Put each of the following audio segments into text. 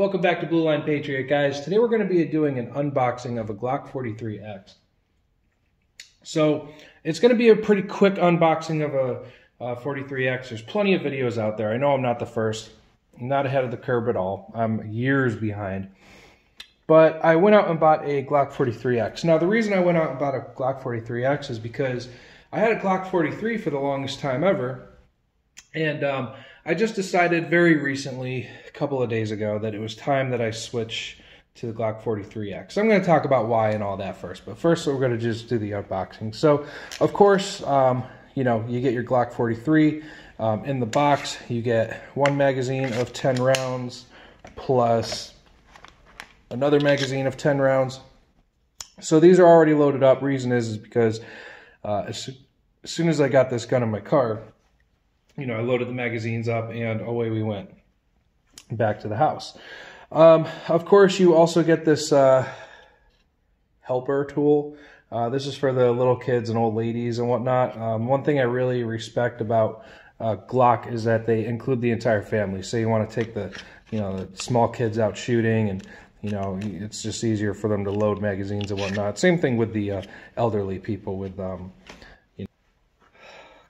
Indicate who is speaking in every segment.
Speaker 1: Welcome back to Blue Line Patriot, guys. Today we're going to be doing an unboxing of a Glock 43X. So it's going to be a pretty quick unboxing of a 43X. There's plenty of videos out there. I know I'm not the first. I'm not ahead of the curve at all. I'm years behind. But I went out and bought a Glock 43X. Now the reason I went out and bought a Glock 43X is because I had a Glock 43 for the longest time ever. And I just decided very recently, a couple of days ago, that it was time that I switch to the Glock 43X. I'm going to talk about why and all that first, but first we're going to just do the unboxing. So, of course, you know, you get your Glock 43. In the box, you get one magazine of 10 rounds plus another magazine of 10 rounds. So these are already loaded up. Reason is because as soon as I got this gun in my car, you know, I loaded the magazines up and away we went back to the house. Of course, you also get this helper tool. This is for the little kids and old ladies and whatnot. One thing I really respect about Glock is that they include the entire family. So you want to take the, you know, the small kids out shooting, and you know, it's just easier for them to load magazines and whatnot. Same thing with the elderly people with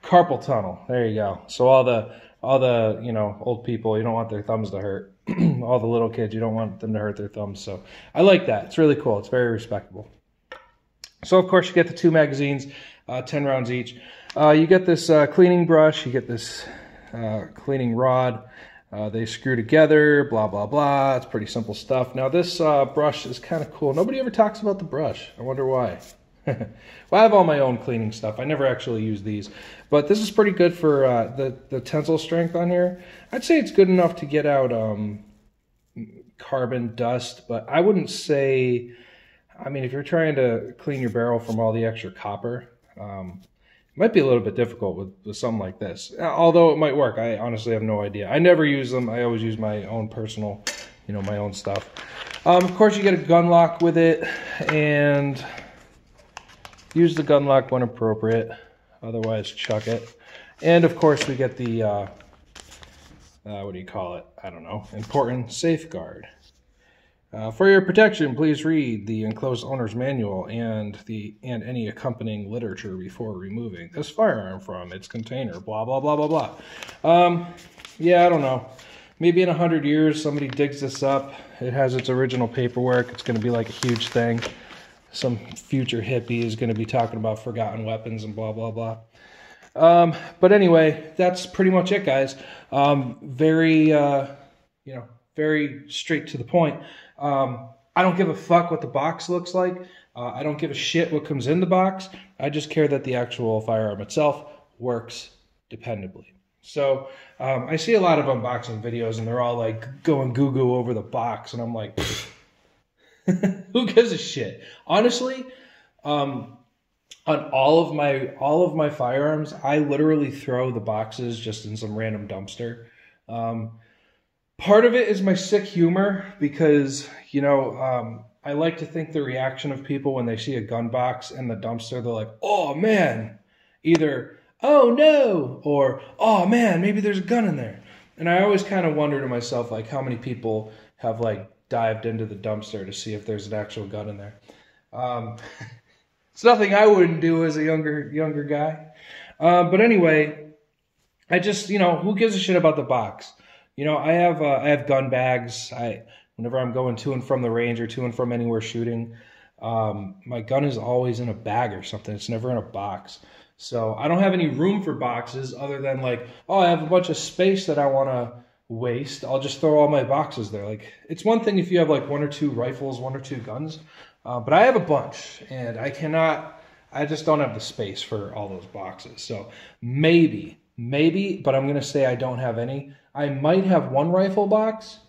Speaker 1: carpal tunnel. There you go. So all the you know, old people, you don't want their thumbs to hurt. All the little kids, you don't want them to hurt their thumbs. So I like that. It's really cool. It's very respectable. So of course you get the two magazines, 10 rounds each. You get this cleaning brush. You get this cleaning rod. They screw together. Blah blah blah. It's pretty simple stuff. Now this brush is kind of cool. Nobody ever talks about the brush. I wonder why. Well, I have all my own cleaning stuff. I never actually use these, but this is pretty good for the tensile strength on here. I'd say it's good enough to get out carbon dust, but I wouldn't say, I mean, if you're trying to clean your barrel from all the extra copper, it might be a little bit difficult with something like this, although it might work. I honestly have no idea. I never use them. I always use my own personal, you know, my own stuff. Of course, you get a gun lock with it, and use the gun lock when appropriate, otherwise chuck it. And of course we get the, what do you call it? I don't know, important safeguard. For your protection, please read the enclosed owner's manual and any accompanying literature before removing this firearm from its container, blah, blah, blah, blah, blah. Yeah, I don't know. Maybe in 100 years somebody digs this up. It has its original paperwork. It's going to be like a huge thing. Some future hippie is going to be talking about forgotten weapons and blah, blah, blah. But anyway, that's pretty much it, guys. Very, you know, very straight to the point. I don't give a fuck what the box looks like. I don't give a shit what comes in the box. I just care that the actual firearm itself works dependably. So I see a lot of unboxing videos, and they're all like going goo-goo over the box, and I'm like, who gives a shit? Honestly, on all of my firearms, I literally throw the boxes just in some random dumpster. Part of it is my sick humor because, you know, I like to think the reaction of people when they see a gun box in the dumpster, they're like, oh man, either oh no, or oh man, maybe there's a gun in there. And I always kind of wonder to myself, like, how many people have like dived into the dumpster to see if there's an actual gun in there. It's nothing I wouldn't do as a younger guy. But anyway, I just, you know, who gives a shit about the box? You know, I have gun bags. Whenever I'm going to and from the range or to and from anywhere shooting, my gun is always in a bag or something. It's never in a box. So I don't have any room for boxes other than like, oh, I have a bunch of space that I want to waste. I'll just throw all my boxes there. Like, it's one thing if you have like one or two rifles, one or two guns, but I have a bunch, and I just don't have the space for all those boxes. So maybe, but I'm gonna say I don't have any. I might have one rifle box.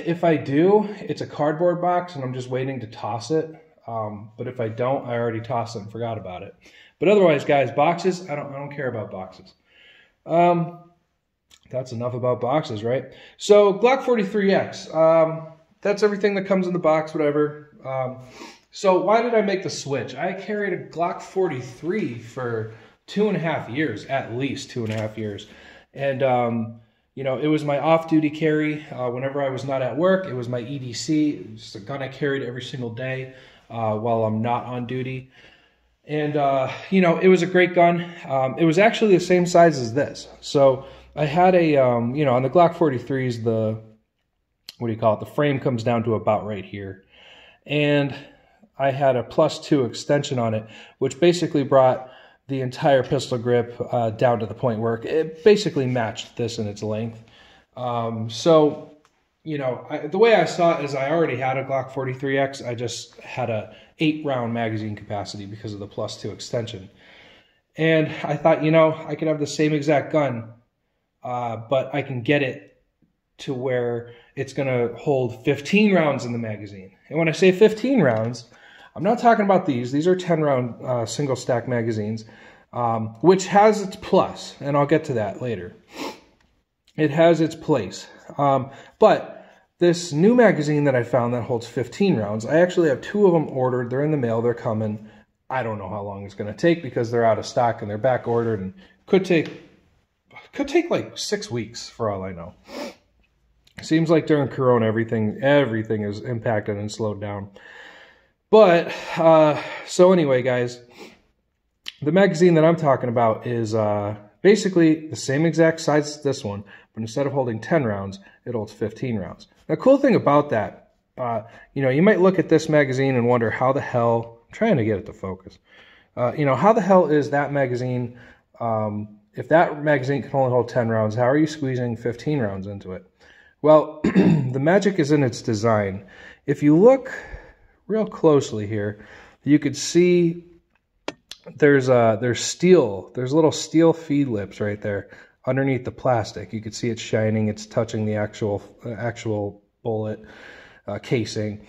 Speaker 1: If I do, it's a cardboard box, and I'm just waiting to toss it. But if I don't, I already tossed it and forgot about it. But otherwise, guys, boxes, I don't care about boxes. That's enough about boxes, right? So Glock 43X, that's everything that comes in the box, whatever. So why did I make the switch? I carried a Glock 43 for 2.5 years, at least 2.5 years. And You know, it was my off-duty carry. Whenever I was not at work, it was my EDC. It's a gun I carried every single day while I'm not on duty. And, you know, it was a great gun. It was actually the same size as this. So I had a, you know, on the Glock 43s, the, what do you call it? The frame comes down to about right here. And I had a +2 extension on it, which basically brought the entire pistol grip down to the point where it basically matched this in its length. So, you know, the way I saw it is I already had a Glock 43X. I just had a 8-round magazine capacity because of the +2 extension. And I thought, you know, I could have the same exact gun, but I can get it to where it's going to hold 15 rounds in the magazine. And when I say 15 rounds, I'm not talking about these. These are 10-round single stack magazines, which has its plus, and I'll get to that later. It has its place. But this new magazine that I found that holds 15 rounds, I actually have 2 of them ordered. They're in the mail. They're coming. I don't know how long it's going to take because they're out of stock and they're back ordered, and could take like 6 weeks for all I know. Seems like during Corona, everything is impacted and slowed down. But, so anyway, guys, the magazine that I'm talking about is basically the same exact size as this one, but instead of holding 10 rounds, it holds 15 rounds. The cool thing about that, you know, you might look at this magazine and wonder how the hell, I'm trying to get it to focus, you know, how the hell is that magazine, if that magazine can only hold 10 rounds, how are you squeezing 15 rounds into it? Well, the magic is in its design. If you look real closely here, you could see there's little steel feed lips right there underneath the plastic. You could see it shining. It's touching the actual bullet casing,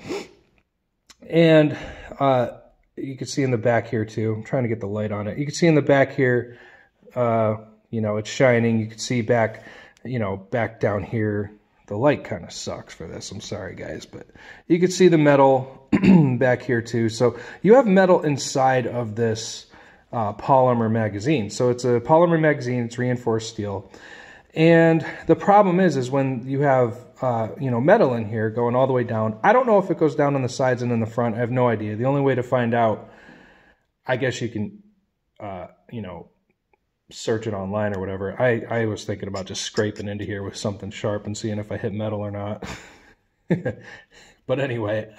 Speaker 1: and you can see in the back here too. I'm trying to get the light on it. You can see in the back here, you know, it's shining. You can see back, you know, back down here. The light kind of sucks for this. I'm sorry, guys, but you can see the metal back here too. So you have metal inside of this polymer magazine. So it's a polymer magazine. It's reinforced steel. And the problem is when you have, you know, metal in here going all the way down. I don't know if it goes down on the sides and in the front. I have no idea. The only way to find out, I guess you can, you know, search it online or whatever. I was thinking about just scraping into here with something sharp and seeing if I hit metal or not. But anyway,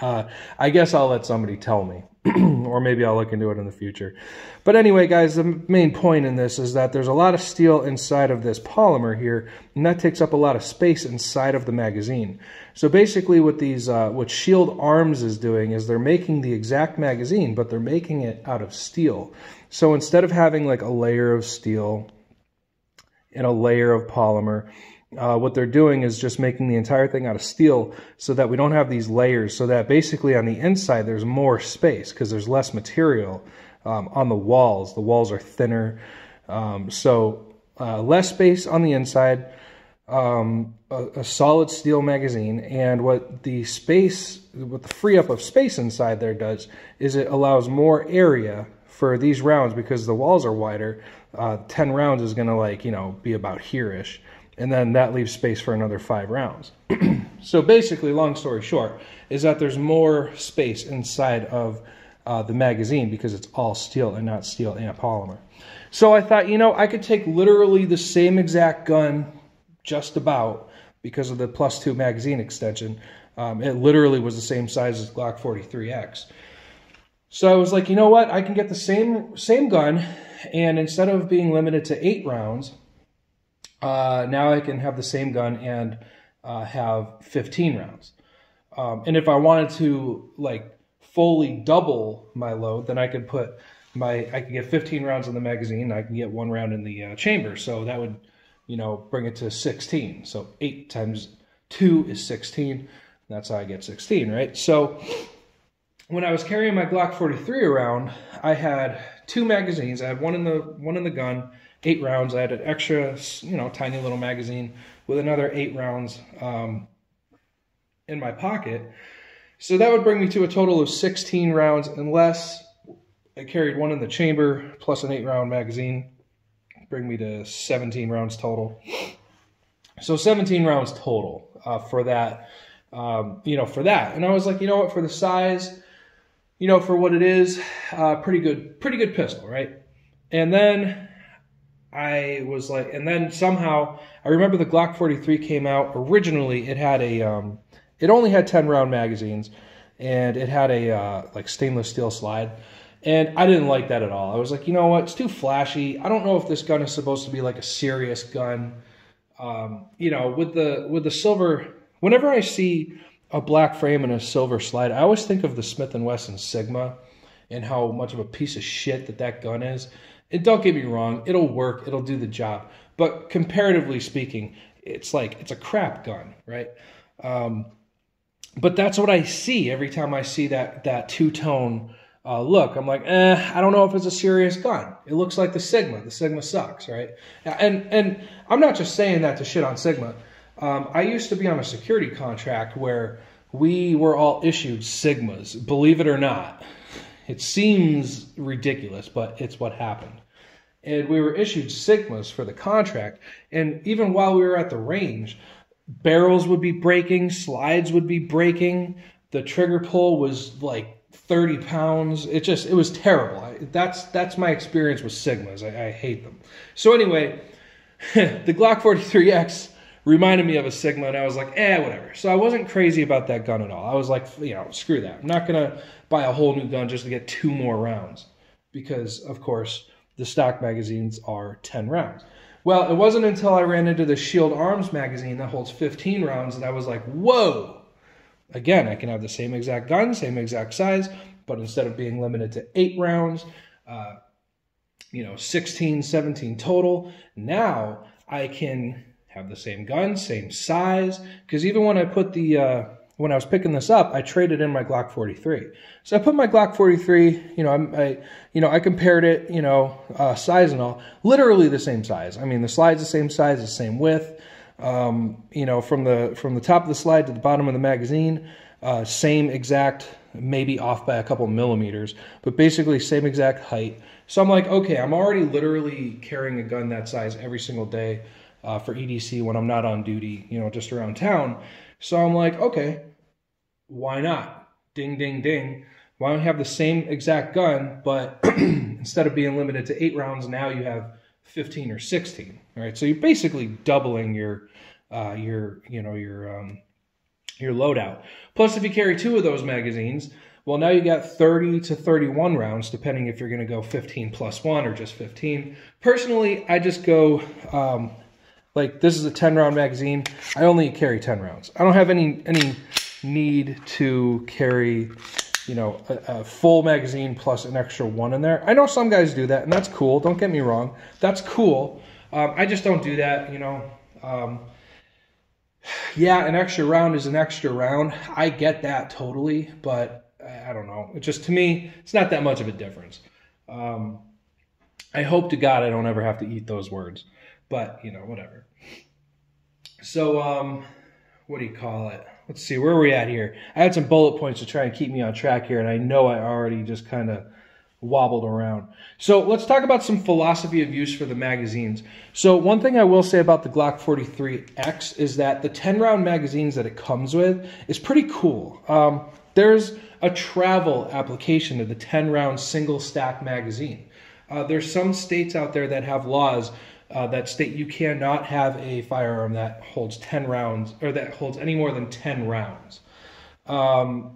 Speaker 1: I guess I'll let somebody tell me, or maybe I'll look into it in the future. But anyway, guys, the main point in this is that there's a lot of steel inside of this polymer here, and that takes up a lot of space inside of the magazine. So basically what these, what Shield Arms is doing is they're making the exact magazine, but they're making it out of steel. So instead of having like a layer of steel and a layer of polymer, what they're doing is just making the entire thing out of steel so that we don't have these layers, so that basically on the inside there's more space because there's less material on the walls. The walls are thinner, so less space on the inside, a solid steel magazine. And what the free up of space inside there does is it allows more area for these rounds because the walls are wider. 10 rounds is going to, like, you know, be about here-ish. And then that leaves space for another 5 rounds. So basically, long story short, is that there's more space inside of the magazine because it's all steel and not steel and polymer. So I thought, you know, I could take literally the same exact gun, just about, because of the +2 magazine extension. It literally was the same size as Glock 43X. So I was like, you know what? I can get the same gun, and instead of being limited to 8 rounds, now I can have the same gun and have 15 rounds. And if I wanted to, like, fully double my load, then I could get 15 rounds in the magazine. I can get 1 round in the chamber. So that would, you know, bring it to 16. So 8 times 2 is 16. That's how I get 16, right? So when I was carrying my Glock 43 around, I had 2 magazines. I had one in the gun, 8 rounds. I had an extra, you know, tiny little magazine with another 8 rounds in my pocket. So that would bring me to a total of 16 rounds, unless I carried 1 in the chamber plus an 8-round magazine. Bring me to 17 rounds total. So 17 rounds total for that, for that. And I was like, you know what, for the size, for what it is, pretty good pistol, right? And then I was like, and then somehow I remember the Glock 43 came out. Originally, it had it only had 10 round magazines, and it had a like stainless steel slide. And I didn't like that at all. I was like, you know what, it's too flashy. I don't know if this gun is supposed to be like a serious gun. With the silver, whenever I see a black frame and a silver slide, I always think of the Smith & Wesson Sigma and how much of a piece of shit that gun is. And don't get me wrong, it'll work, it'll do the job. But comparatively speaking, it's a crap gun, right? But that's what I see every time I see that two-tone look. I'm like, I don't know if it's a serious gun. It looks like the Sigma. The Sigma sucks, right? And I'm not just saying that to shit on Sigma. I used to be on a security contract where we were all issued Sigmas, believe it or not. It seems ridiculous, but it's what happened. And we were issued Sigmas for the contract. And even while we were at the range, barrels would be breaking, slides would be breaking. The trigger pull was like 30 pounds. It was terrible. That's my experience with Sigmas. I hate them. So anyway, the Glock 43X reminded me of a Sigma, and I was like, whatever. So I wasn't crazy about that gun at all. I was like, screw that. I'm not going to buy a whole new gun just to get 2 more rounds because, of course, the stock magazines are 10 rounds. Well, it wasn't until I ran into the Shield Arms magazine that holds 15 rounds that I was like, whoa. Again, I can have the same exact gun, same exact size, but instead of being limited to 8 rounds, 16, 17 total, now I can have the same gun, same size, because even when I put when I was picking this up, I traded in my Glock 43. So I put my Glock 43, I compared it, size and all, literally the same size. I mean, the slide's the same size, the same width. From the top of the slide to the bottom of the magazine, same exact, maybe off by a couple millimeters, but basically same exact height. So I'm like, okay, I'm already literally carrying a gun that size every single day for EDC when I'm not on duty, just around town. So I'm like, okay, why not? Ding, ding, ding. Why don't you have the same exact gun, but instead of being limited to 8 rounds, now you have 15 or 16, right? So you're basically doubling your loadout. Plus, if you carry 2 of those magazines, well, now you got 30 to 31 rounds, depending if you're going to go 15 plus 1 or just 15. Personally, I just go, this is a 10-round magazine. I only carry 10 rounds. I don't have any need to carry, a full magazine plus an extra 1 in there. I know some guys do that, and that's cool. Don't get me wrong. That's cool. I just don't do that, Yeah, an extra round is an extra round. I get that totally, but I don't know. It just, to me, it's not that much of a difference. I hope to God I don't ever have to eat those words, but, whatever. So, what do you call it? Let's see, where are we at here? I had some bullet points to try and keep me on track here, and I know I already just kind of wobbled around. So let's talk about some philosophy of use for the magazines. So one thing I will say about the Glock 43X is that the 10-round magazines that it comes with is pretty cool. There's a travel application to the 10-round single-stack magazine. There's some states out there that have laws that state you cannot have a firearm that holds 10 rounds, or that holds any more than 10 rounds. So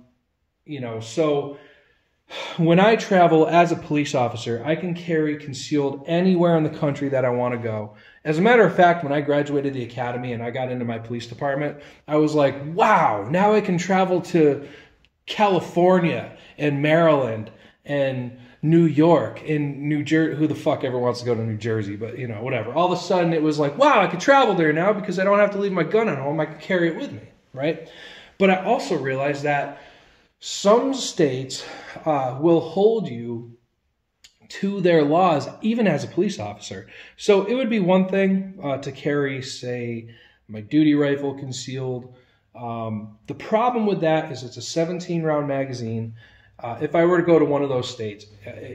Speaker 1: when I travel as a police officer, I can carry concealed anywhere in the country that I want to go. As a matter of fact, when I graduated the academy and I got into my police department, I was like, wow, now I can travel to California and Maryland and New York and New Jersey. Who the fuck ever wants to go to New Jersey? But, whatever. All of a sudden, it was like, wow, I can travel there now because I don't have to leave my gun at home. I can carry it with me, right? But I also realized that some states will hold you to their laws, even as a police officer. So it would be one thing to carry, say, my duty rifle concealed. The problem with that is it's a 17-round magazine. If I were to go to one of those states,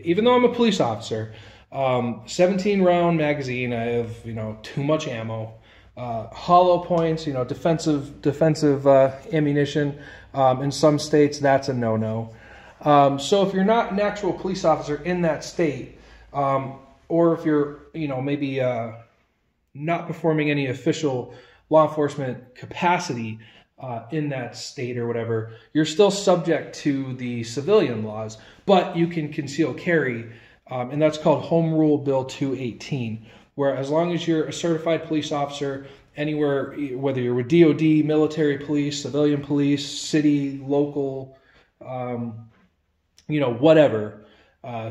Speaker 1: even though I'm a police officer, 17-round magazine, I have, too much ammo. Hollow points, you know, defensive ammunition. In some states, that's a no-no. So if you're not an actual police officer in that state, or if you're, you know, maybe not performing any official law enforcement capacity in that state or whatever, you're still subject to the civilian laws, but you can conceal carry, and that's called Home Rule Bill 218, where as long as you're a certified police officer anywhere, whether you're with DOD, military police, civilian police, city, local, you know, whatever,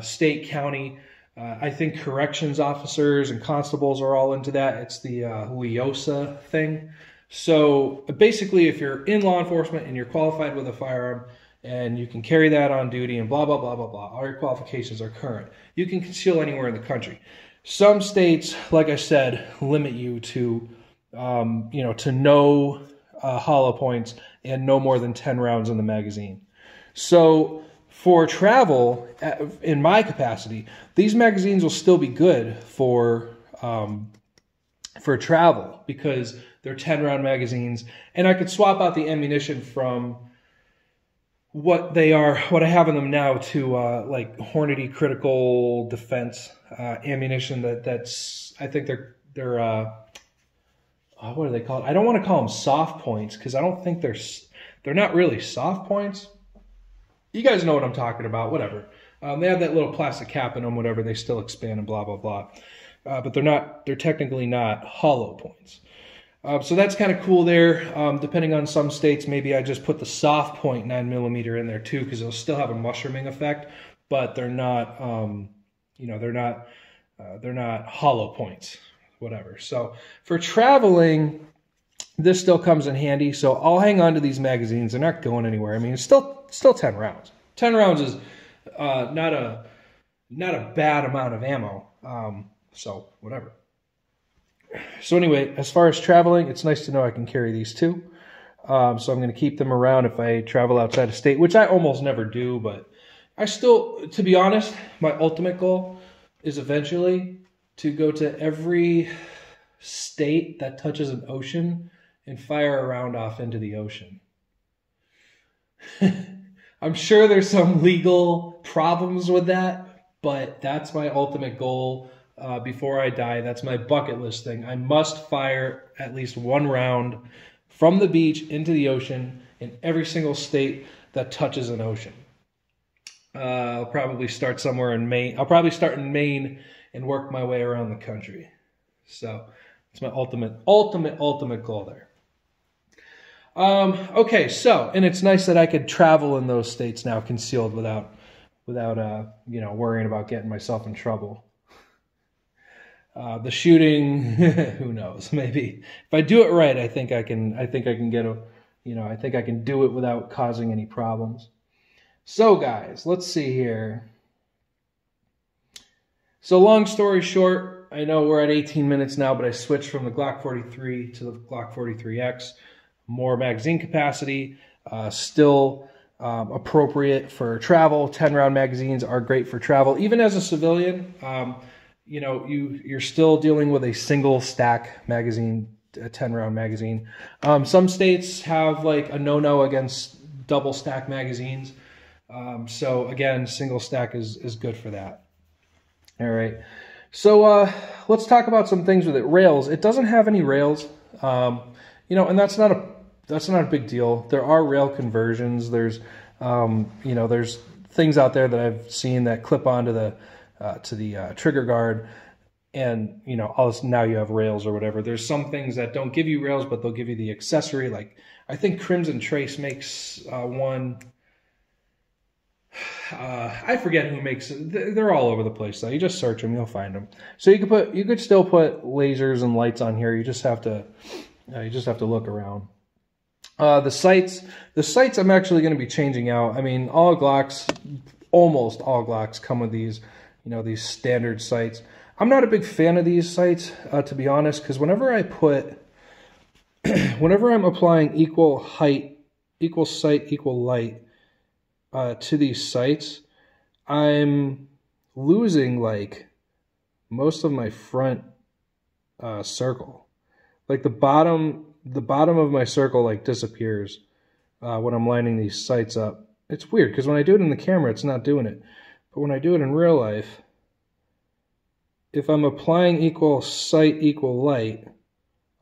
Speaker 1: state, county, I think corrections officers and constables are all into that. It's the LEOSA thing. So basically, if you're in law enforcement and you're qualified with a firearm and you can carry that on duty and blah, blah, blah, blah, blah, all your qualifications are current, you can conceal anywhere in the country. Some states, like I said, limit you to, you know, to no hollow points and no more than 10 rounds in the magazine. So for travel, in my capacity, these magazines will still be good for travel because they're 10-round magazines, and I could swap out the ammunition from what they are, what I have in them now, to like Hornady critical defense ammunition. That's I think they're what do they call it? I don't want to call them soft points because I don't think they're not really soft points. You guys know what I'm talking about, whatever. They have that little plastic cap in them, whatever. They still expand and blah, blah, blah. But they're technically not hollow points. So that's kind of cool there. Depending on some states, maybe I just put the soft point 9mm in there too, because it'll still have a mushrooming effect, but they're not, you know, they're not hollow points, whatever. So for traveling, this still comes in handy. So I'll hang on to these magazines. They're not going anywhere. I mean, it's still 10 rounds. 10 rounds is not a bad amount of ammo. So whatever. So anyway, as far as traveling, it's nice to know I can carry these too. So I'm going to keep them around if I travel outside of state, which I almost never do. But I still, to be honest, my ultimate goal is eventually to go to every state that touches an ocean and fire a round off into the ocean. I'm sure there's some legal problems with that, but that's my ultimate goal. Before I die, that's my bucket list thing. I must fire at least one round from the beach into the ocean in every single state that touches an ocean. I'll probably start somewhere in Maine. I'll probably start in Maine and work my way around the country. So it's my ultimate goal there. Okay, so, and it's nice that I could travel in those states now concealed without you know, worrying about getting myself in trouble. The shooting, who knows? Maybe if I do it right, I think I can get a, you know, I think I can do it without causing any problems. So guys, let's see here. So long story short, I know we're at 18 minutes now, but I switched from the Glock 43 to the Glock 43X. More magazine capacity, still appropriate for travel. 10-round magazines are great for travel, even as a civilian. You know, you're still dealing with a single stack magazine, a 10-round magazine. Some states have like a no-no against double stack magazines. So again, single stack is good for that. All right. So let's talk about some things with it. Rails. It doesn't have any rails. You know, and that's not a big deal. There are rail conversions. There's you know, there's things out there that I've seen that clip onto the trigger guard, and you know, now you have rails or whatever. There's some things that don't give you rails, but they'll give you the accessory. Like I think Crimson Trace makes one. I forget who makes it. They're all over the place though. You just search them, you'll find them. So you could still put lasers and lights on here. You just have to look around. The sights I'm actually going to be changing out. I mean, almost all Glocks come with these, you know, these standard sights. I'm not a big fan of these sights, to be honest, because whenever I'm applying equal height, equal sight, equal light to these sights, I'm losing like most of my front circle. like the bottom of my circle like disappears when I'm lining these sights up. It's weird because when I do it in the camera, it's not doing it. But when I do it in real life, if I'm applying equal sight, equal light,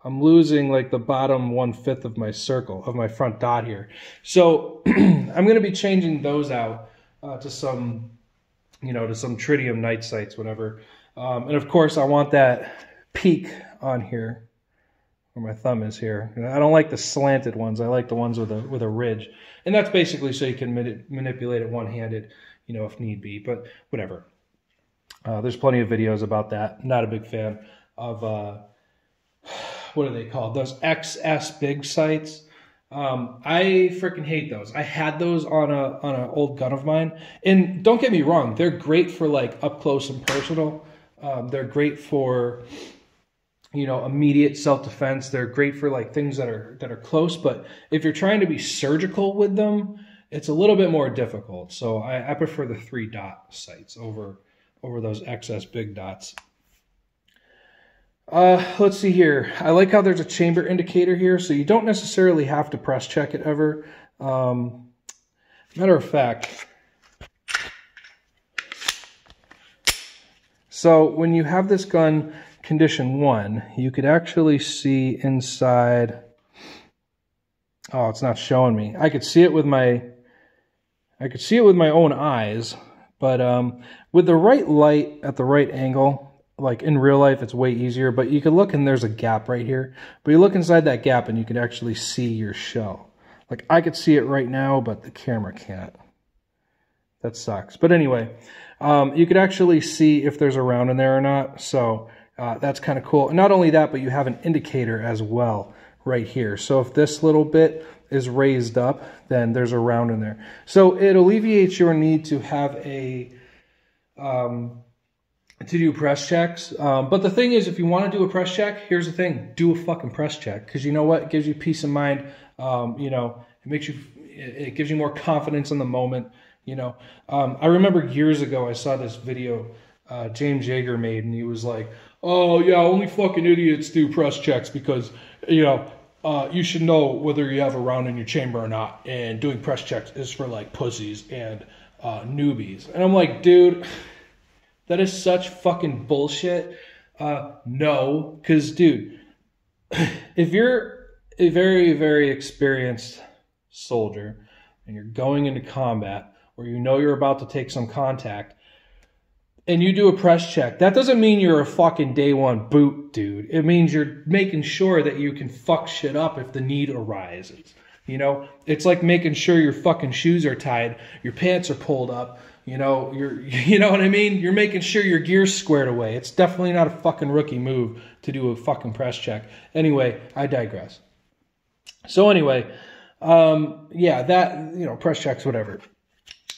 Speaker 1: I'm losing like the bottom 1/5 of my circle, of my front dot here. So I'm going to be changing those out to some, to some tritium night sights, whatever. And of course, I want that peak on here, where my thumb is here. I don't like the slanted ones. I like the ones with a ridge. And that's basically so you can manipulate it one-handed, if need be. But whatever. There's plenty of videos about that. Not a big fan of, what are they called? Those XS big sights. I freaking hate those. I had those on an old gun of mine. And don't get me wrong, they're great for like up close and personal. They're great for, immediate self-defense. They're great for like things that are close. But if you're trying to be surgical with them, it's a little bit more difficult. So I prefer the 3-dot sights over those XS big dots. Let's see here. I like how there's a chamber indicator here, so you don't necessarily have to press check it ever. Matter of fact, so when you have this gun condition 1, you could actually see inside. Oh, it's not showing me. I could see it with my own eyes, but with the right light at the right angle, like in real life, it's way easier. But you can look and there's a gap right here. But you look inside that gap and you can actually see your shell. Like I could see it right now, but the camera can't. That sucks. But anyway, you could actually see if there's a round in there or not. So that's kind of cool. And not only that, but you have an indicator as well right here. So if this little bit is raised up, then there's a round in there. So it alleviates your need to have a to do press checks. But the thing is, if you want to do a press check, here's the thing: do a fucking press check, because you know what? It gives you peace of mind. It gives you more confidence in the moment. I remember years ago I saw this video James Yeager made, and he was like, "Oh yeah, only fucking idiots do press checks because you should know whether you have a round in your chamber or not, and doing press checks is for like pussies and newbies." And I'm like, dude, that is such fucking bullshit. No, because dude, if you're a very, very experienced soldier and you're going into combat, or you're about to take some contact, and you do a press check, that doesn't mean you're a fucking day one boot, dude. It means you're making sure that you can fuck shit up if the need arises. It's like making sure your fucking shoes are tied, your pants are pulled up, you know what I mean? You're making sure your gear's squared away. It's definitely not a fucking rookie move to do a fucking press check. Anyway, I digress. So anyway, press checks, whatever.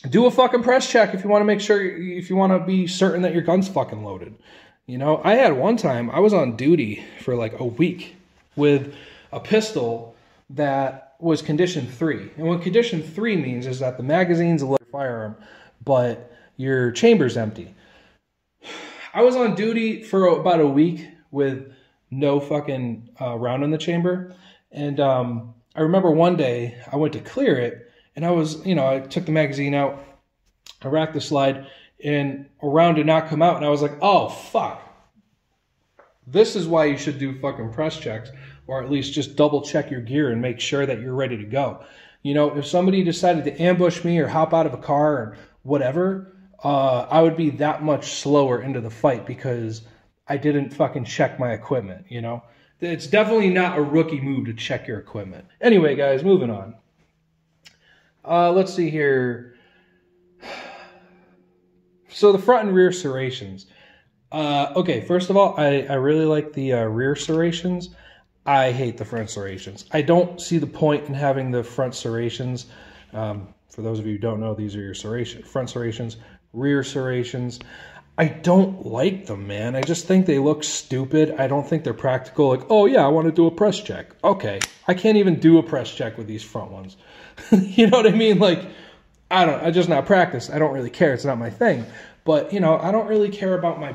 Speaker 1: Do a fucking press check if you want to make sure, if you want to be certain that your gun's fucking loaded. I had one time, I was on duty for like a week with a pistol that was condition 3. And what condition 3 means is that the magazine's a loaded firearm, but your chamber's empty. I was on duty for about a week with no fucking round in the chamber. And I remember one day I went to clear it, and I took the magazine out, I racked the slide, and a round did not come out. And I was like, oh, fuck. This is why you should do fucking press checks, or at least just double check your gear and make sure that you're ready to go. If somebody decided to ambush me or hop out of a car or whatever, I would be that much slower into the fight because I didn't fucking check my equipment, It's definitely not a rookie move to check your equipment. Anyway, guys, moving on. Let's see here. So the front and rear serrations. Okay, first of all, I really like the rear serrations. I hate the front serrations. I don't see the point in having the front serrations. For those of you who don't know, these are your front serrations, rear serrations. I don't like them, man. I just think they look stupid. I don't think they're practical. Like, oh yeah, I want to do a press check. Okay, I can't even do a press check with these front ones. You know what I mean? Like, I just not practice. I don't really care. It's not my thing. But, I don't really care about my,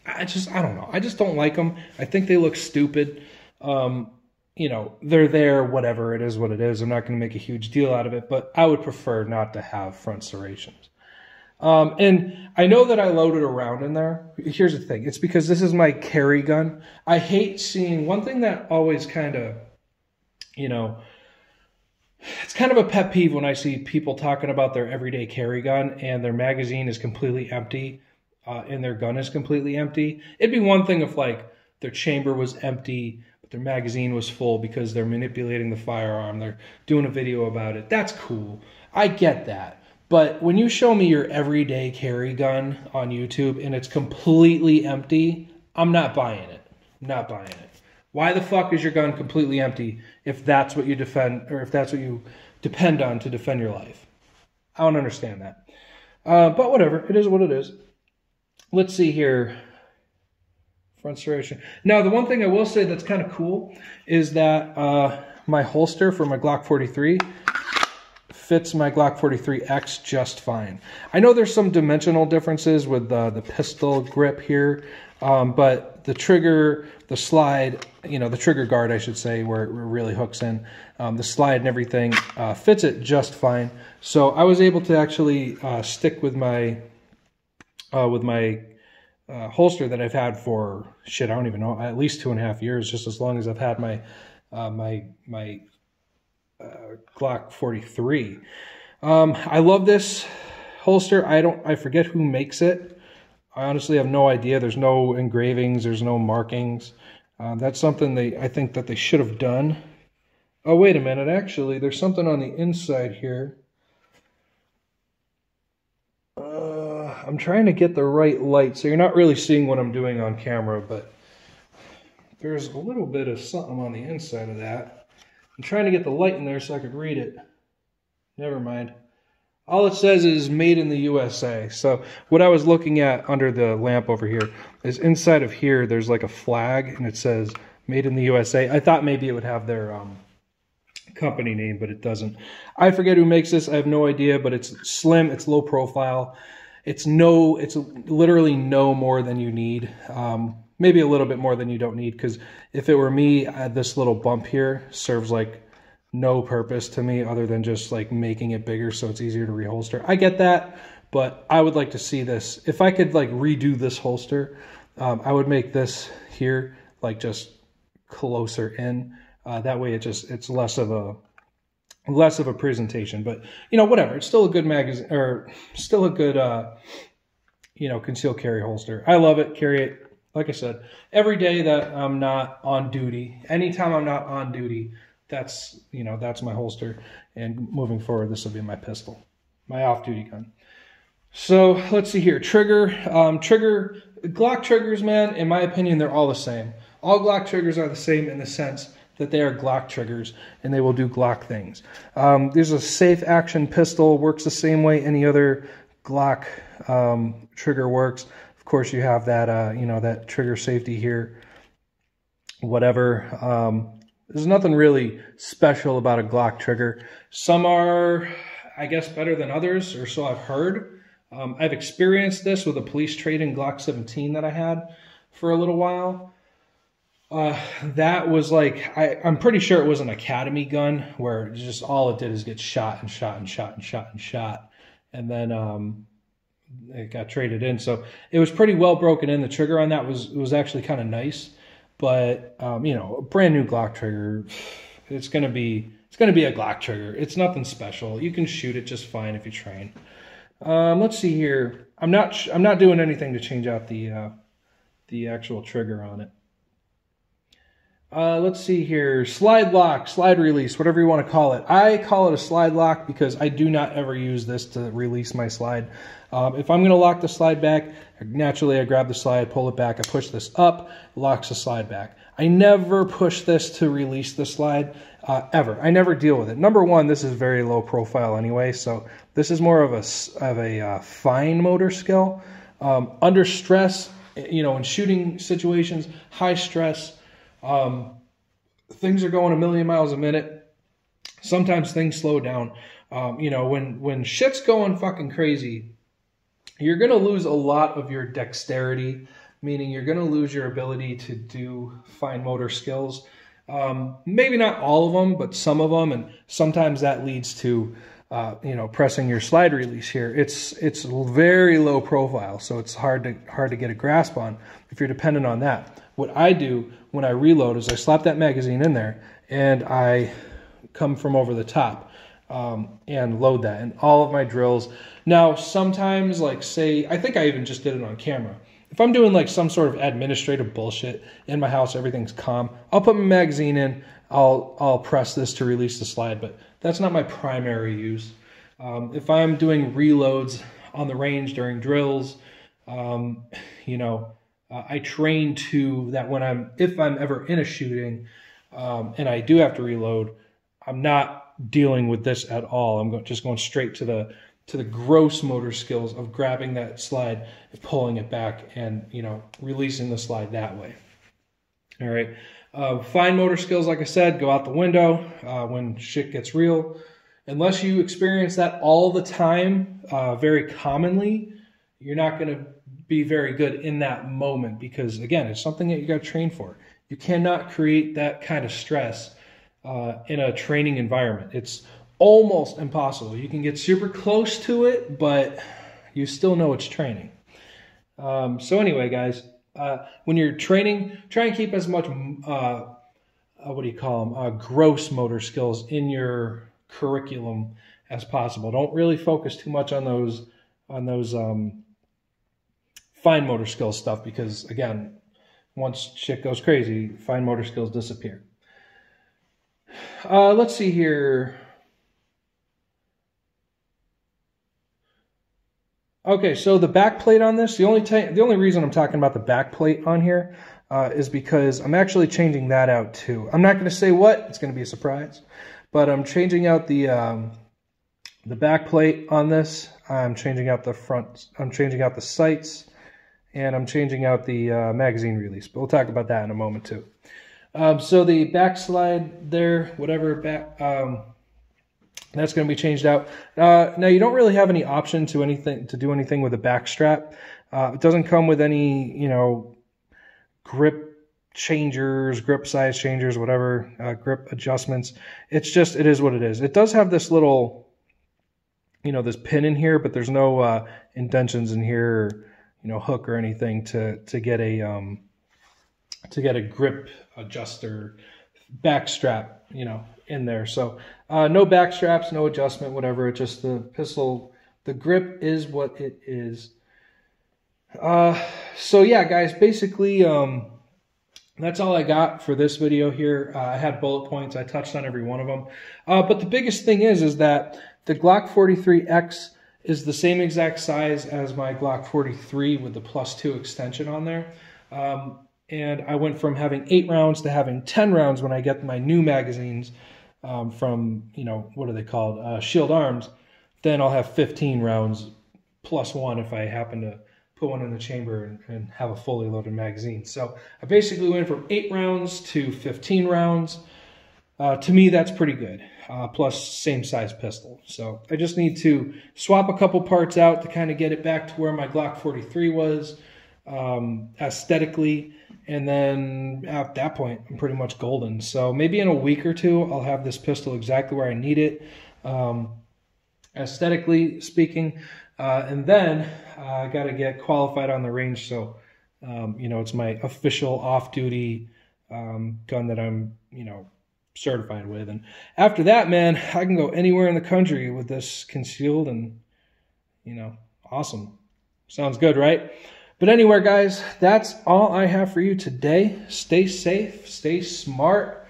Speaker 1: I don't know. I just don't like them. I think they look stupid. You know, they're there, whatever, it is what it is. I'm not going to make a huge deal out of it, but I would prefer not to have front serrations. And I know that I loaded around in there. Here's the thing. It's because this is my carry gun. I hate seeing, one thing that always kind of, you know, it's kind of a pet peeve when I see people talking about their everyday carry gun and their magazine is completely empty, and their gun is completely empty. It'd be one thing if like their chamber was empty, but their magazine was full because they're manipulating the firearm. They're doing a video about it. That's cool. I get that. But when you show me your everyday carry gun on YouTube and it's completely empty, I'm not buying it. I'm not buying it. Why the fuck is your gun completely empty if that's what you defend, or if that's what you depend on to defend your life? I don't understand that. But whatever, it is what it is. Let's see here. Front serration. Now, the one thing I will say that's kind of cool is that my holster for my Glock 43 fits my Glock 43X just fine. I know there's some dimensional differences with the pistol grip here, but the trigger, the slide, you know, the trigger guard, I should say, where it really hooks in, the slide and everything fits it just fine. So I was able to actually stick with my holster that I've had for, shit, I don't even know, at least 2.5 years, just as long as I've had my Glock 43. I love this holster. I forget who makes it. I honestly have no idea. There's no engravings. There's no markings. That's something I think that they should have done. Oh, wait a minute. Actually, there's something on the inside here. I'm trying to get the right light, so you're not really seeing what I'm doing on camera, but there's a little bit of something on the inside of that. I'm trying to get the light in there so I could read it. Never mind. All it says is made in the USA. So what I was looking at under the lamp over here is inside of here there's like a flag and it says made in the USA. I thought maybe it would have their company name, but it doesn't. I forget who makes this. I have no idea, but it's slim, it's low profile. It's literally no more than you need. Maybe a little bit more than you don't need, because if it were me, this little bump here serves like no purpose to me other than just like making it bigger so it's easier to reholster. I get that, but I would like to see this. If I could like redo this holster, I would make this here like just closer in. That way it's less of a presentation. But you know, whatever. It's still a good magazine, or still a good you know, concealed carry holster. I love it. Carry it. Like I said, every day that I'm not on duty, anytime I'm not on duty, that's, you know, that's my holster. And moving forward, this will be my pistol, my off-duty gun. So let's see here. Glock triggers, man, in my opinion, they're all the same. All Glock triggers are the same in the sense that they are Glock triggers and they will do Glock things. There's a safe action pistol, works the same way any other Glock trigger works. Of course, you have that, you know, that trigger safety here, whatever. There's nothing really special about a Glock trigger. Some are, I guess, better than others, or so I've heard. I've experienced this with a police trade-in Glock 17 that I had for a little while. That was like, I'm pretty sure it was an academy gun where just all it did is get shot and shot and shot and shot and shot. And then it got traded in. So it was pretty well broken in. The trigger on that was actually kind of nice. But, you know, a brand new Glock trigger, it's going to be a Glock trigger. It's nothing special. You can shoot it just fine if you train. Let's see here. I'm not doing anything to change out the actual trigger on it. Let's see here. Slide lock, slide release, whatever you want to call it. I call it a slide lock because I do not ever use this to release my slide. If I'm going to lock the slide back, naturally I grab the slide, pull it back, I push this up, locks the slide back. I never push this to release the slide, ever. I never deal with it. Number one, this is very low profile anyway, so this is more of a fine motor skill. Under stress, you know, in shooting situations, high stress, things are going a million miles a minute. Sometimes things slow down. You know, when shit's going fucking crazy, you're going to lose a lot of your dexterity meaning you're going to lose your ability to do fine motor skills. Maybe not all of them, but some of them, and sometimes that leads to pressing your slide release here. It's very low profile, so it's hard to get a grasp on if you're dependent on that. What I do when I reload is I slap that magazine in there and I come from over the top and load that in all of my drills. Now, sometimes, like say, I think I even just did it on camera. If I'm doing like some sort of administrative bullshit in my house, everything's calm, I'll put my magazine in, I'll press this to release the slide, but that's not my primary use. If I'm doing reloads on the range during drills, I train to that when if I'm ever in a shooting and I do have to reload, I'm not dealing with this at all. I'm just going straight to the gross motor skills of grabbing that slide and pulling it back and, releasing the slide that way. All right. Fine motor skills, like I said, go out the window when shit gets real. Unless you experience that all the time, very commonly, you're not going to be very good in that moment because, again, it's something that you got to train for. You cannot create that kind of stress in a training environment. It's almost impossible. You can get super close to it, but you still know it's training. So anyway, guys, when you're training, try and keep as much, gross motor skills in your curriculum as possible. Don't really focus too much on those fine motor skills stuff because, again, once shit goes crazy, fine motor skills disappear. Let's see here. Okay, so the back plate on this, the only reason I'm talking about the back plate on here is because I'm actually changing that out too. I'm not going to say what, it's going to be a surprise, but I'm changing out the back plate on this. I'm changing out the front, I'm changing out the sights, and I'm changing out the magazine release, but we'll talk about that in a moment too. So the back slide there, whatever back, that's going to be changed out. Now you don't really have any option to do anything with the back strap. It doesn't come with any, grip changers, grip size changers, whatever, grip adjustments. It is what it is. It does have this little, this pin in here, but there's no indentions in here, or, hook or anything to get a grip adjuster back strap, in there. So no back straps, no adjustment, whatever. It's just the pistol. The grip is what it is. So yeah, guys, basically that's all I got for this video here. I had bullet points. I touched on every one of them. But the biggest thing is that the Glock 43X is the same exact size as my Glock 43 with the +2 extension on there. And I went from having 8 rounds to having 10 rounds when I get my new magazines from, what are they called? Shield Arms. Then I'll have 15 rounds +1 if I happen to put one in the chamber and have a fully loaded magazine. So I basically went from 8 rounds to 15 rounds. To me, that's pretty good. Plus same size pistol. So I just need to swap a couple parts out to kind of get it back to where my Glock 43 was aesthetically. And then at that point, I'm pretty much golden. So maybe in a week or two, I'll have this pistol exactly where I need it, aesthetically speaking. And then I got to get qualified on the range. So, it's my official off-duty gun that I'm, certified with. And after that, man, I can go anywhere in the country with this concealed and, awesome. Sounds good, right? But anyway, guys, that's all I have for you today. Stay safe, stay smart,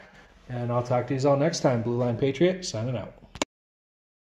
Speaker 1: and I'll talk to you all next time. Blue Line Patriot, signing out.